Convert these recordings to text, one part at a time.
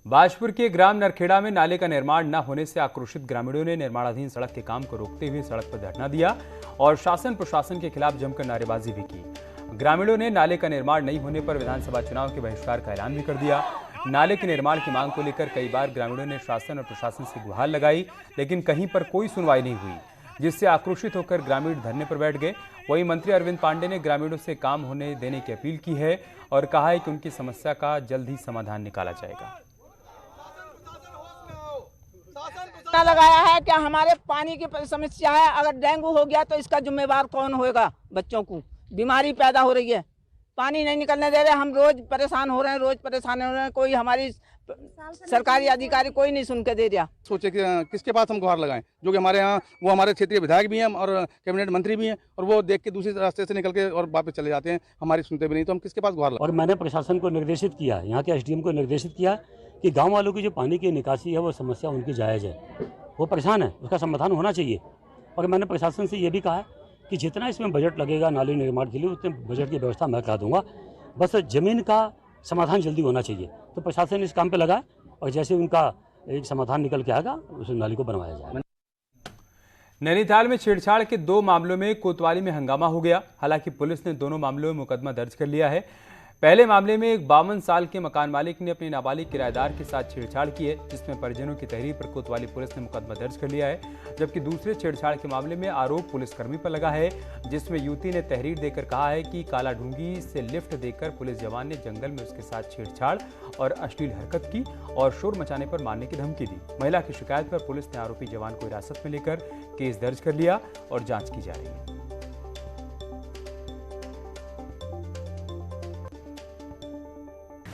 बाजपुर के ग्राम नरखेड़ा में नाले का निर्माण न होने से आक्रोशित ग्रामीणों ने निर्माणाधीन सड़क के काम को रोकते हुए सड़क पर धरना दिया और शासन प्रशासन के खिलाफ जमकर नारेबाजी भी की। ग्रामीणों ने नाले का निर्माण नहीं होने पर विधानसभा चुनाव के बहिष्कार का ऐलान भी कर दिया। नाले के निर्माण की मांग को लेकर कई बार ग्रामीणों ने शासन और प्रशासन से गुहार लगाई, लेकिन कहीं पर कोई सुनवाई नहीं हुई, जिससे आक्रोशित होकर ग्रामीण धरने पर बैठ गए। वहीं मंत्री अरविंद पांडे ने ग्रामीणों से काम होने देने की अपील की है और कहा है कि उनकी समस्या का जल्द ही समाधान निकाला जाएगा। लगाया है कि हमारे पानी की समस्या है, अगर डेंगू हो गया तो इसका जिम्मेवार कौन होगा? बच्चों को बीमारी पैदा हो रही है, पानी नहीं निकलने दे रहे, हम रोज परेशान हो रहे हैं, कोई हमारी सरकारी अधिकारी कोई नहीं सुन के दे दिया। सोचे कि किसके पास हम गुहार लगाएं, जो कि हमारे यहाँ वो हमारे क्षेत्रीय विधायक भी हैं और कैबिनेट मंत्री भी हैं, और वो देख के दूसरे रास्ते से निकल के और वापस चले जाते हैं, हमारी सुनते भी नहीं, तो हम किसके पास गुहार लगाएं। और मैंने प्रशासन को निर्देशित किया, यहाँ के एसडीएम को निर्देशित किया कि गाँव वालों की जो पानी की निकासी है वो समस्या उनकी जायज़ है, वो परेशान है, उसका समाधान होना चाहिए। और मैंने प्रशासन से ये भी कहा कि जितना इसमें बजट लगेगा नाले निर्माण के लिए उतने बजट की व्यवस्था मैं करा दूंगा, बस जमीन का समाधान जल्दी होना चाहिए। तो प्रशासन इस काम पे लगा और जैसे उनका एक समाधान निकल के आएगा उस नाली को बनवाया जाएगा। नैनीताल में छेड़छाड़ के 2 मामलों में कोतवाली में हंगामा हो गया। हालांकि पुलिस ने दोनों मामलों में मुकदमा दर्ज कर लिया है। पहले मामले में एक 52 साल के मकान मालिक ने अपने नाबालिग किराएदार के साथ छेड़छाड़ की है, जिसमें परिजनों की तहरीर पर कोतवाली पुलिस ने मुकदमा दर्ज कर लिया है। जबकि दूसरे छेड़छाड़ के मामले में आरोप पुलिसकर्मी पर लगा है, जिसमें युवती ने तहरीर देकर कहा है कि काला ढूंगी से लिफ्ट देकर पुलिस जवान ने जंगल में उसके साथ छेड़छाड़ और अश्लील हरकत की और शोर मचाने पर मारने की धमकी दी। महिला की शिकायत पर पुलिस ने आरोपी जवान को हिरासत में लेकर केस दर्ज कर लिया और जांच की जा रही है।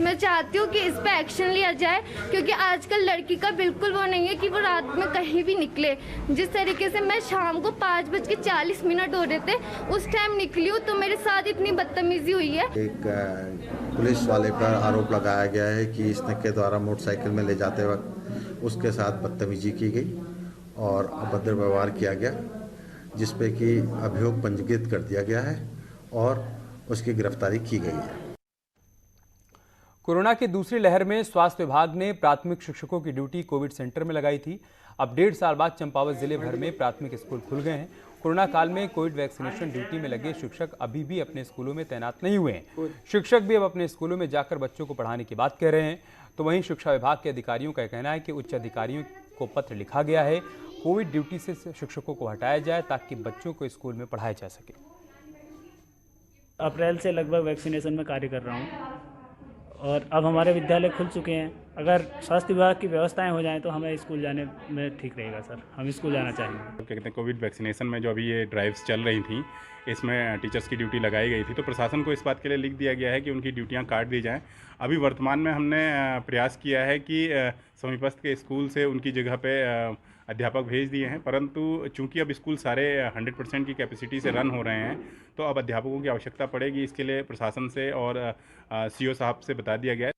मैं चाहती हूँ कि इस पे एक्शन लिया जाए, क्योंकि आजकल लड़की का बिल्कुल वो नहीं है कि वो रात में कहीं भी निकले। जिस तरीके से मैं शाम को 5:40 हो रहे थे उस टाइम निकली हूँ, तो मेरे साथ इतनी बदतमीजी हुई है। एक पुलिस वाले पर आरोप लगाया गया है कि इसने के द्वारा मोटरसाइकिल में ले जाते वक्त उसके साथ बदतमीजी की गई और अभद्र व्यवहार किया गया, जिसपे कि अभियोग पंजीकृत कर दिया गया है और उसकी गिरफ्तारी की गई है। कोरोना की दूसरी लहर में स्वास्थ्य विभाग ने प्राथमिक शिक्षकों की ड्यूटी कोविड सेंटर में लगाई थी। अब 1.5 साल बाद चंपावत जिले भर में प्राथमिक स्कूल खुल गए हैं। कोरोना काल में कोविड वैक्सीनेशन ड्यूटी में लगे शिक्षक अभी भी अपने स्कूलों में तैनात नहीं हुए हैं। शिक्षक भी अब अपने स्कूलों में जाकर बच्चों को पढ़ाने की बात कह रहे हैं। तो वहीं शिक्षा विभाग के अधिकारियों का कहना है कि उच्च अधिकारियों को पत्र लिखा गया है, कोविड ड्यूटी से शिक्षकों को हटाया जाए ताकि बच्चों को स्कूल में पढ़ाया जा सके। अप्रैल से लगभग वैक्सीनेशन में कार्य कर रहा हूँ और अब हमारे विद्यालय खुल चुके हैं। अगर स्वास्थ्य विभाग की व्यवस्थाएं हो जाएं तो हमें स्कूल जाने में ठीक रहेगा सर, हम स्कूल जाना चाहेंगे। क्या कहते हैं, कोविड वैक्सीनेशन में जो अभी ये ड्राइव्स चल रही थी, इसमें टीचर्स की ड्यूटी लगाई गई थी, तो प्रशासन को इस बात के लिए लिख दिया गया है कि उनकी ड्यूटियां काट दी जाएं। अभी वर्तमान में हमने प्रयास किया है कि समीपस्थ के स्कूल से उनकी जगह पे अध्यापक भेज दिए हैं, परंतु चूंकि अब स्कूल सारे 100% की कैपेसिटी से रन हो रहे हैं, तो अब अध्यापकों की आवश्यकता पड़ेगी। इसके लिए प्रशासन से और सीओ साहब से बता दिया गया है।